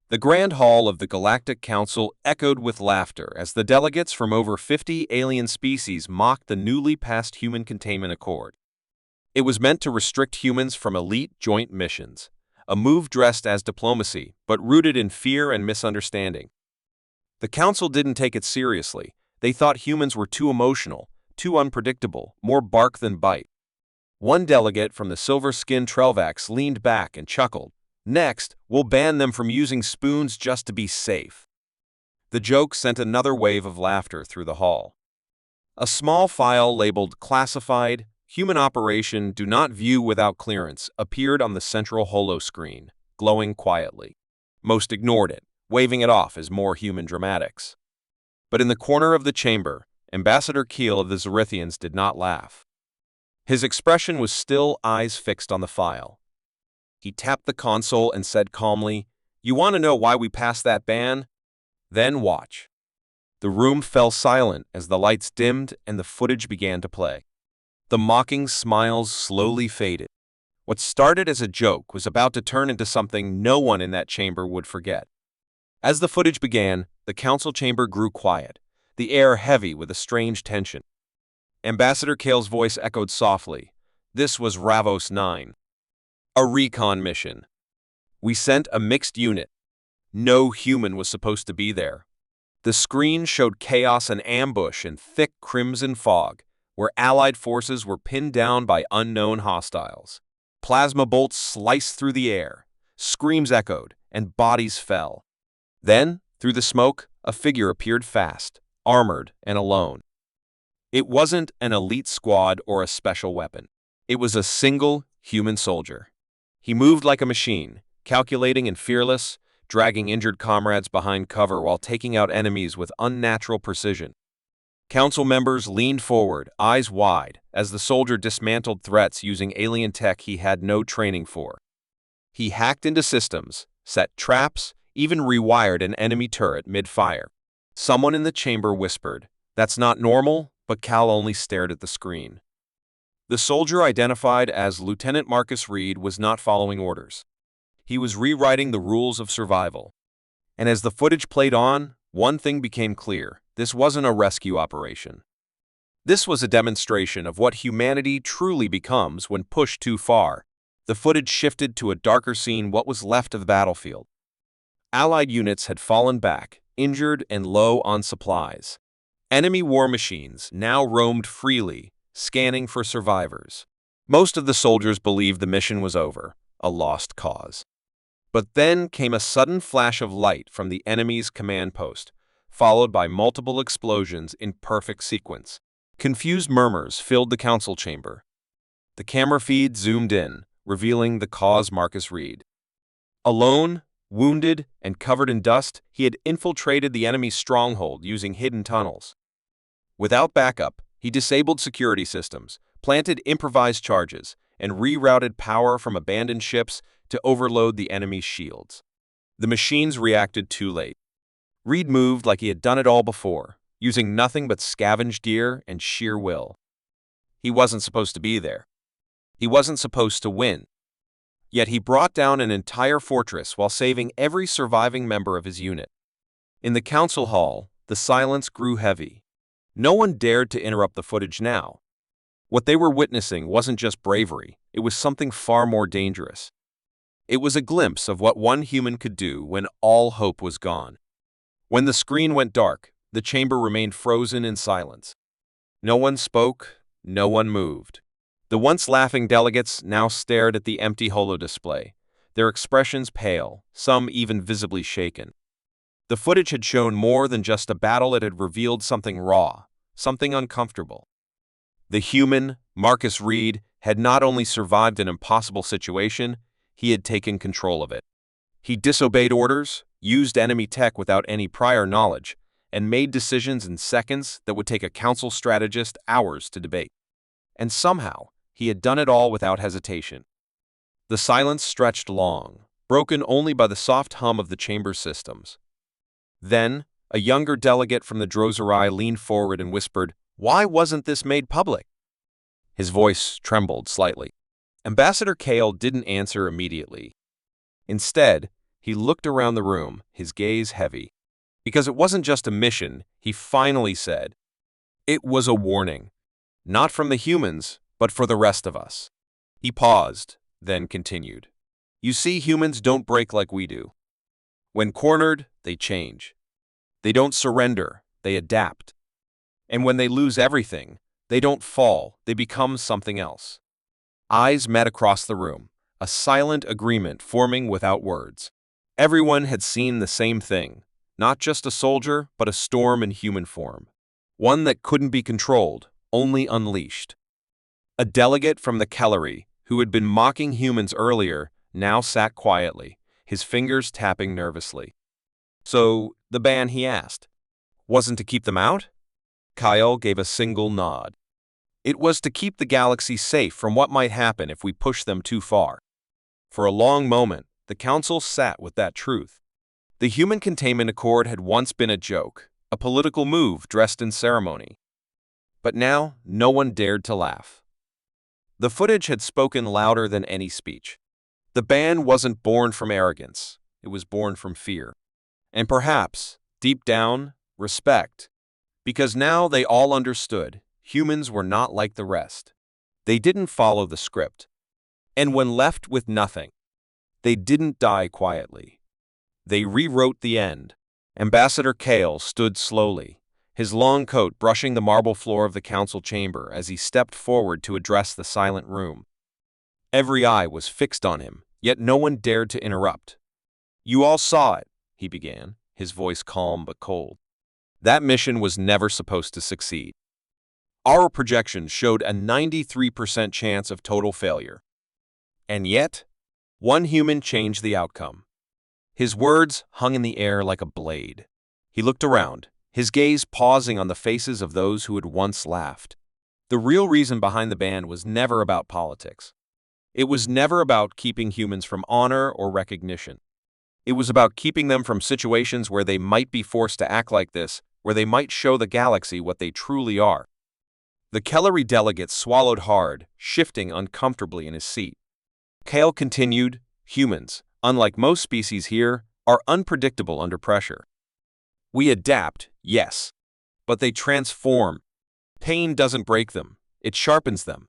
The Grand Hall of the Galactic Council echoed with laughter as the delegates from over 50 alien species mocked the newly passed Human Containment Accord. It was meant to restrict humans from elite joint missions, a move dressed as diplomacy but rooted in fear and misunderstanding. The Council didn't take it seriously. They thought humans were too emotional, too unpredictable, more bark than bite. One delegate from the silver-skinned Trelvax leaned back and chuckled. Next, we'll ban them from using spoons just to be safe. The joke sent another wave of laughter through the hall. A small file labeled Classified, Human Operation Do Not View Without Clearance appeared on the central holo screen, glowing quietly. Most ignored it, waving it off as more human dramatics. But in the corner of the chamber, Ambassador Keel of the Zerithians did not laugh. His expression was still eyes fixed on the file. He tapped the console and said calmly, "You want to know why we passed that ban? Then watch." The room fell silent as the lights dimmed and the footage began to play. The mocking smiles slowly faded. What started as a joke was about to turn into something no one in that chamber would forget. As the footage began, the council chamber grew quiet, the air heavy with a strange tension. Ambassador Kale's voice echoed softly. This was Ravos 9. A recon mission. We sent a mixed unit. No human was supposed to be there. The screen showed chaos and ambush in thick crimson fog, where Allied forces were pinned down by unknown hostiles. Plasma bolts sliced through the air, screams echoed, and bodies fell. Then, through the smoke, a figure appeared fast, armored and alone. It wasn't an elite squad or a special weapon. It was a single human soldier. He moved like a machine, calculating and fearless, dragging injured comrades behind cover while taking out enemies with unnatural precision. Council members leaned forward, eyes wide, as the soldier dismantled threats using alien tech he had no training for. He hacked into systems, set traps, even rewired an enemy turret mid-fire. Someone in the chamber whispered, "That's not normal," but Cal only stared at the screen. The soldier identified as Lieutenant Marcus Reed was not following orders. He was rewriting the rules of survival. And as the footage played on, one thing became clear. This wasn't a rescue operation. This was a demonstration of what humanity truly becomes when pushed too far. The footage shifted to a darker scene, what was left of the battlefield. Allied units had fallen back, injured and low on supplies. Enemy war machines now roamed freely, scanning for survivors. Most of the soldiers believed the mission was over, a lost cause. But then came a sudden flash of light from the enemy's command post, followed by multiple explosions in perfect sequence. Confused murmurs filled the council chamber. The camera feed zoomed in, revealing the cause: Marcus Reed. Alone, wounded, and covered in dust, he had infiltrated the enemy's stronghold using hidden tunnels. Without backup, he disabled security systems, planted improvised charges, and rerouted power from abandoned ships to overload the enemy's shields. The machines reacted too late. Reed moved like he had done it all before, using nothing but scavenged gear and sheer will. He wasn't supposed to be there. He wasn't supposed to win. Yet he brought down an entire fortress while saving every surviving member of his unit. In the council hall, the silence grew heavy. No one dared to interrupt the footage now. What they were witnessing wasn't just bravery, it was something far more dangerous. It was a glimpse of what one human could do when all hope was gone. When the screen went dark, the chamber remained frozen in silence. No one spoke, no one moved. The once laughing delegates now stared at the empty holodisplay, their expressions pale, some even visibly shaken. The footage had shown more than just a battle, it had revealed something raw, something uncomfortable. The human, Marcus Reed, had not only survived an impossible situation, he had taken control of it. He disobeyed orders, used enemy tech without any prior knowledge, and made decisions in seconds that would take a council strategist hours to debate. And somehow, he had done it all without hesitation. The silence stretched long, broken only by the soft hum of the chamber's systems. Then, a younger delegate from the Drozerai leaned forward and whispered, "Why wasn't this made public?" His voice trembled slightly. Ambassador Kale didn't answer immediately. Instead, He looked around the room, his gaze heavy. Because it wasn't just a mission, he finally said. It was a warning. Not from the humans, but for the rest of us. He paused, then continued. You see, humans don't break like we do. When cornered, they change. They don't surrender, they adapt. And when they lose everything, they don't fall, they become something else. Eyes met across the room, a silent agreement forming without words. Everyone had seen the same thing, not just a soldier, but a storm in human form. One that couldn't be controlled, only unleashed. A delegate from the Kellery, who had been mocking humans earlier, now sat quietly, his fingers tapping nervously. So, the ban, he asked, wasn't to keep them out? Kyle gave a single nod. It was to keep the galaxy safe from what might happen if we push them too far. For a long moment, the Council sat with that truth. The Human Containment Accord had once been a joke, a political move dressed in ceremony. But now, no one dared to laugh. The footage had spoken louder than any speech. The ban wasn't born from arrogance, it was born from fear. And perhaps, deep down, respect. Because now they all understood, humans were not like the rest. They didn't follow the script. And when left with nothing, they didn't die quietly. They rewrote the end. Ambassador Kale stood slowly, his long coat brushing the marble floor of the council chamber as he stepped forward to address the silent room. Every eye was fixed on him, yet no one dared to interrupt. You all saw it, he began, his voice calm but cold. That mission was never supposed to succeed. Our projections showed a 93% chance of total failure. And yet, one human changed the outcome. His words hung in the air like a blade. He looked around, his gaze pausing on the faces of those who had once laughed. The real reason behind the ban was never about politics. It was never about keeping humans from honor or recognition. It was about keeping them from situations where they might be forced to act like this, where they might show the galaxy what they truly are. The Kellery delegate swallowed hard, shifting uncomfortably in his seat. Kale continued, humans, unlike most species here, are unpredictable under pressure. We adapt, yes, but they transform. Pain doesn't break them, it sharpens them.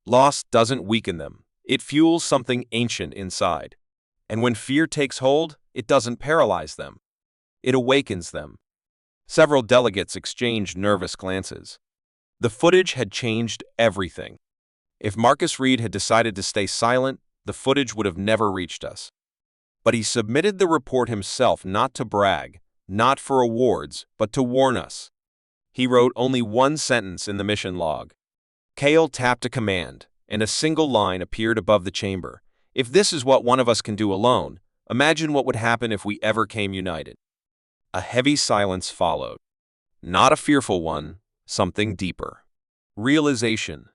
Loss doesn't weaken them, it fuels something ancient inside. And when fear takes hold, it doesn't paralyze them. It awakens them. Several delegates exchanged nervous glances. The footage had changed everything. If Marcus Reed had decided to stay silent, the footage would have never reached us. But he submitted the report himself not to brag, not for awards, but to warn us. He wrote only one sentence in the mission log. Kale tapped a command, and a single line appeared above the chamber. If this is what one of us can do alone, imagine what would happen if we ever came united. A heavy silence followed. Not a fearful one, something deeper. Realization.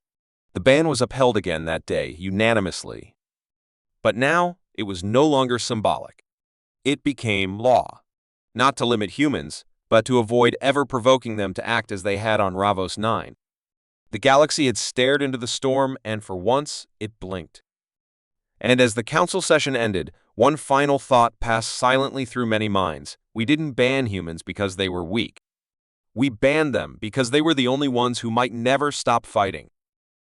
The ban was upheld again that day, unanimously. But now, it was no longer symbolic. It became law. Not to limit humans, but to avoid ever provoking them to act as they had on Ravos 9. The galaxy had stared into the storm, and for once, it blinked. And as the council session ended, one final thought passed silently through many minds. We didn't ban humans because they were weak. We banned them because they were the only ones who might never stop fighting.